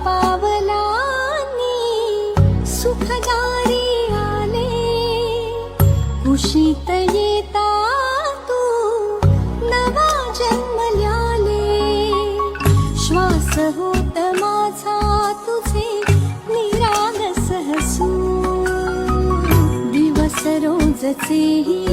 पावलांनी सुखदारी आले, कुशीत येता तू नवा जन्मल्याले. श्वास होत माझा तुझे निरागस हसू, दिवस रोजचेही